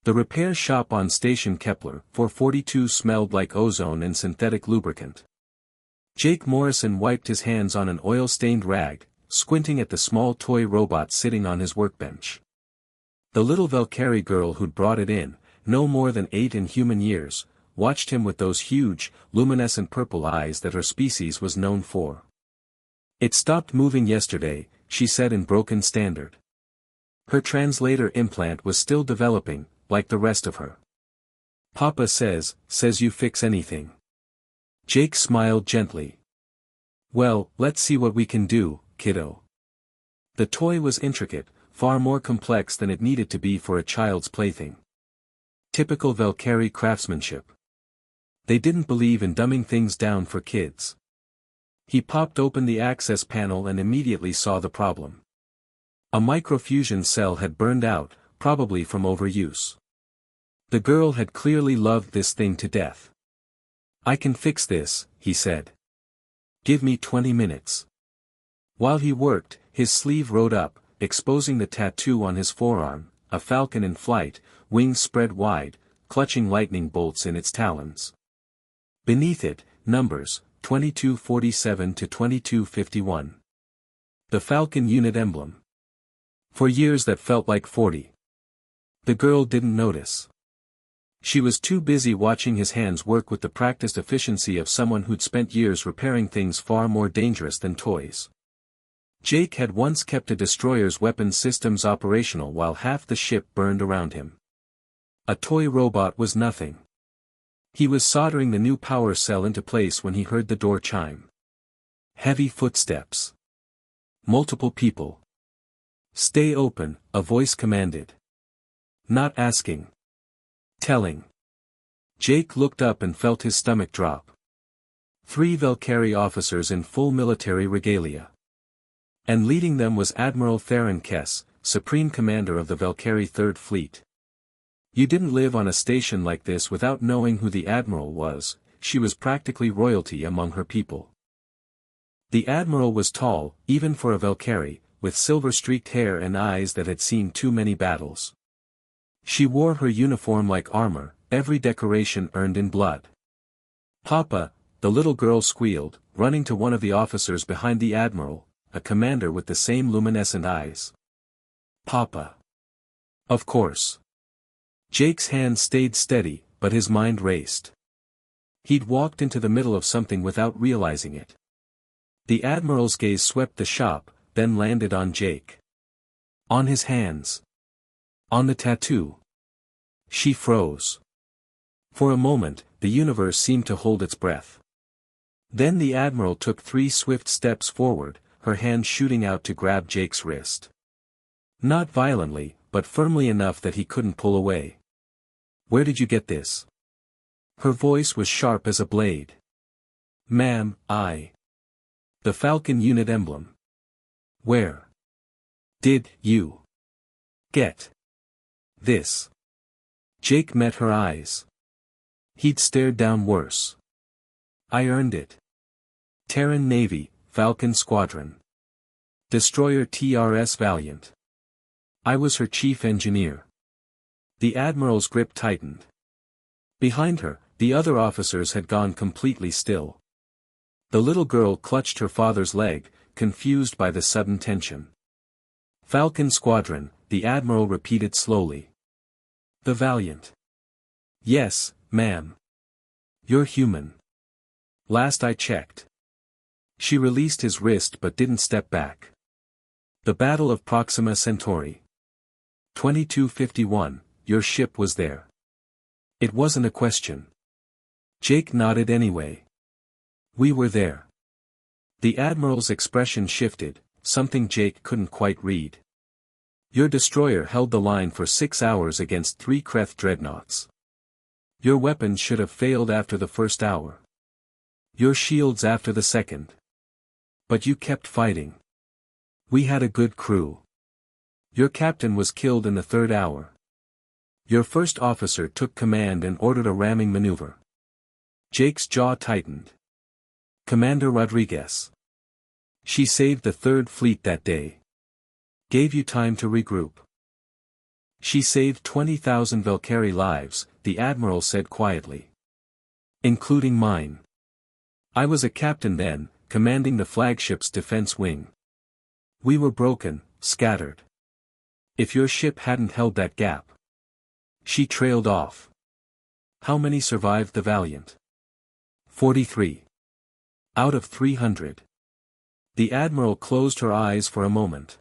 The repair shop on Station Kepler 442 smelled like ozone and synthetic lubricant. Jake Morrison wiped his hands on an oil-stained rag, squinting at the small toy robot sitting on his workbench. The little Valkyrie girl who'd brought it in, no more than 8 in human years, watched him with those huge, luminescent purple eyes that her species was known for. "It stopped moving yesterday," she said in broken standard. Her translator implant was still developing, like the rest of her. "Papa says you fix anything." Jake smiled gently. "Well, let's see what we can do, kiddo." The toy was intricate, far more complex than it needed to be for a child's plaything. Typical Valkyrie craftsmanship. They didn't believe in dumbing things down for kids. He popped open the access panel and immediately saw the problem. A microfusion cell had burned out, probably from overuse. The girl had clearly loved this thing to death. "I can fix this," he said. "Give me 20 minutes. While he worked, his sleeve rode up, exposing the tattoo on his forearm, a falcon in flight, wings spread wide, clutching lightning bolts in its talons. Beneath it, numbers, 2247 to 2251. The Falcon unit emblem. For years that felt like 40. The girl didn't notice. She was too busy watching his hands work with the practiced efficiency of someone who'd spent years repairing things far more dangerous than toys. Jake had once kept a destroyer's weapons systems operational while half the ship burned around him. A toy robot was nothing. He was soldering the new power cell into place when he heard the door chime. Heavy footsteps. Multiple people. "Stay open," a voice commanded. Not asking. Telling. Jake looked up and felt his stomach drop. 3 Valkyrie officers in full military regalia. And leading them was Admiral Theron Kess, Supreme Commander of the Valkyrie 3rd Fleet. You didn't live on a station like this without knowing who the Admiral was. She was practically royalty among her people. The Admiral was tall, even for a Valkyrie, with silver-streaked hair and eyes that had seen too many battles. She wore her uniform like armor, every decoration earned in blood. "Papa," the little girl squealed, running to one of the officers behind the Admiral, a commander with the same luminescent eyes. "Papa." Of course. Jake's hand stayed steady, but his mind raced. He'd walked into the middle of something without realizing it. The Admiral's gaze swept the shop, then landed on Jake. On his hands. On the tattoo. She froze. For a moment, the universe seemed to hold its breath. Then the Admiral took 3 swift steps forward, her hand shooting out to grab Jake's wrist. Not violently, but firmly enough that he couldn't pull away. "Where did you get this?" Her voice was sharp as a blade. "Ma'am, The Falcon unit emblem. Where did you get this?" Jake met her eyes. He'd stared down worse. "I earned it. Terran Navy, Falcon Squadron. Destroyer TRS Valiant. I was her chief engineer." The Admiral's grip tightened. Behind her, the other officers had gone completely still. The little girl clutched her father's leg, confused by the sudden tension. "Falcon Squadron," the Admiral repeated slowly. "The Valiant." "Yes, ma'am. You're human. Last I checked." She released his wrist but didn't step back. "The Battle of Proxima Centauri. 2251, your ship was there." It wasn't a question. Jake nodded anyway. "We were there." The Admiral's expression shifted, something Jake couldn't quite read. "Your destroyer held the line for 6 hours against 3 Kreth dreadnoughts. Your weapons should have failed after the first hour. Your shields after the second. But you kept fighting. We had a good crew. Your captain was killed in the 3rd hour. Your first officer took command and ordered a ramming maneuver." Jake's jaw tightened. "Commander Rodriguez. She saved the 3rd Fleet that day. Gave you time to regroup. She saved 20,000 Valkyrie lives, the Admiral said quietly. Including mine. I was a captain then, commanding the flagship's defense wing. We were broken, scattered. If your ship hadn't held that gap. She trailed off. How many survived the Valiant? 43. Out of 300. The Admiral closed her eyes for a moment.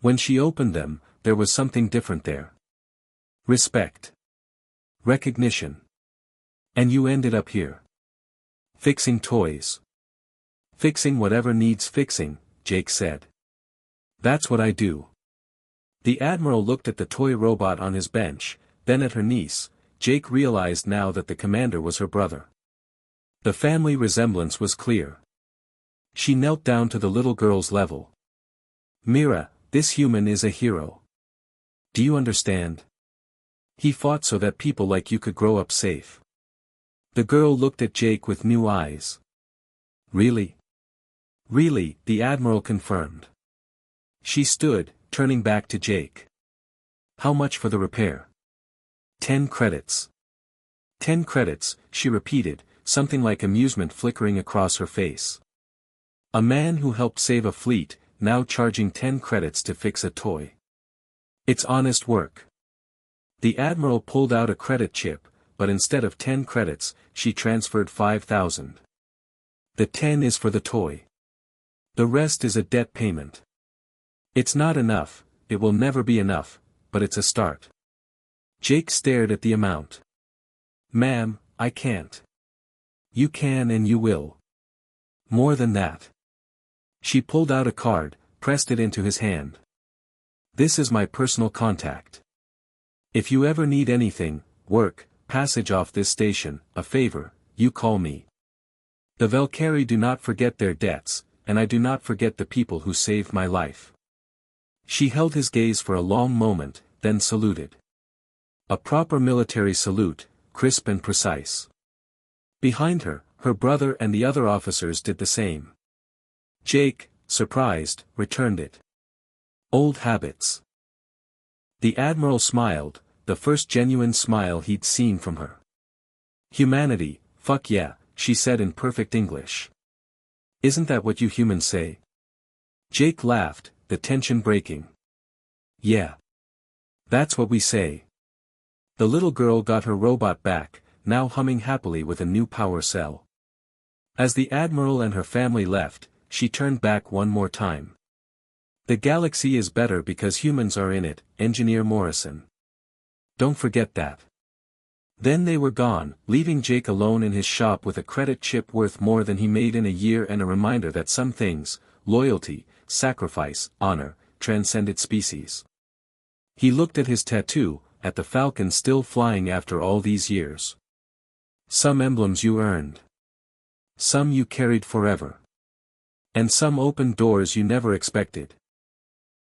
When she opened them, there was something different there. Respect. Recognition. And you ended up here. Fixing toys. Fixing whatever needs fixing, Jake said. That's what I do. The Admiral looked at the toy robot on his bench, then at her niece. Jake realized now that the commander was her brother. The family resemblance was clear. She knelt down to the little girl's level. Mira, this human is a hero. Do you understand? He fought so that people like you could grow up safe. The girl looked at Jake with new eyes. Really? Really, the Admiral confirmed. She stood, turning back to Jake. How much for the repair? 10 credits. 10 credits, she repeated, something like amusement flickering across her face. A man who helped save a fleet, now charging 10 credits to fix a toy. It's honest work. The Admiral pulled out a credit chip, but instead of 10 credits, she transferred 5,000. The 10 is for the toy. The rest is a debt payment. It's not enough, it will never be enough, but it's a start. Jake stared at the amount. Ma'am, I can't. You can and you will. More than that. She pulled out a card, pressed it into his hand. This is my personal contact. If you ever need anything, work, passage off this station, a favor, you call me. The Valkyrie do not forget their debts, and I do not forget the people who saved my life. She held his gaze for a long moment, then saluted. A proper military salute, crisp and precise. Behind her, her brother and the other officers did the same. Jake, surprised, returned it. Old habits. The Admiral smiled, the first genuine smile he'd seen from her. Humanity, fuck yeah, she said in perfect English. Isn't that what you humans say? Jake laughed, the tension breaking. Yeah. That's what we say. The little girl got her robot back, now humming happily with a new power cell. As the Admiral and her family left, she turned back one more time. The galaxy is better because humans are in it, Engineer Morrison. Don't forget that. Then they were gone, leaving Jake alone in his shop with a credit chip worth more than he made in a year and a reminder that some things, loyalty, sacrifice, honor, transcended species. He looked at his tattoo, at the Falcon still flying after all these years. Some emblems you earned. Some you carried forever. And some opened doors you never expected.